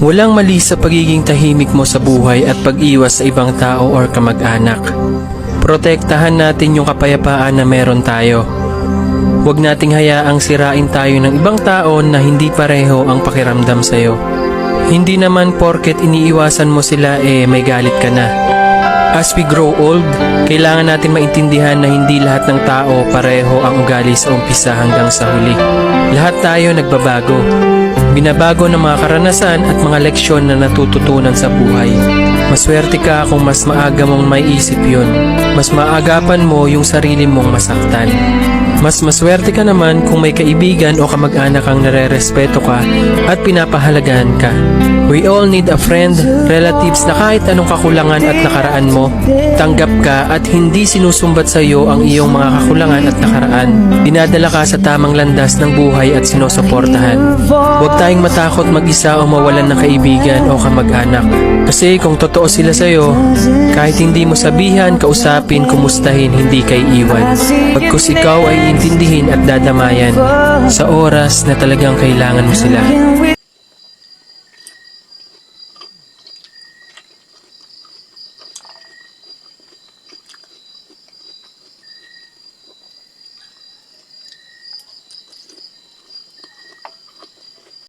Walang mali sa pagiging tahimik mo sa buhay at pag-iwas sa ibang tao or kamag-anak. Protektahan natin yung kapayapaan na meron tayo. Huwag nating hayaang sirain tayo ng ibang tao na hindi pareho ang pakiramdam sa'yo. Hindi naman porket iniiwasan mo sila may galit ka na. As we grow old, kailangan natin maintindihan na hindi lahat ng tao pareho ang ugali sa umpisa hanggang sa huli. Lahat tayo nagbabago. Binabago ng mga karanasan at mga leksyon na natututunan sa buhay. Maswerte ka kung mas maaga mong may isip yun. Mas maagapan mo yung sarili mong masaktan. Mas maswerte ka naman kung may kaibigan o kamag-anak kang nare-respeto ka at pinapahalagahan ka. We all need a friend, relatives na kahit anong kakulangan at nakaraan mo, tanggap ka at hindi sinusumbat sa iyo ang iyong mga kakulangan at nakaraan. Dinadala ka sa tamang landas ng buhay at sinusuportahan. Huwag tayong matakot mag-isa o mawalan ng kaibigan o kamag-anak. Kasi kung totoo sila sa iyo, kahit hindi mo sabihan, kausapin, kumustahin, hindi kay iwan. Pagkus ikaw ay intindihin at dadamayan sa oras na talagang kailangan mo sila.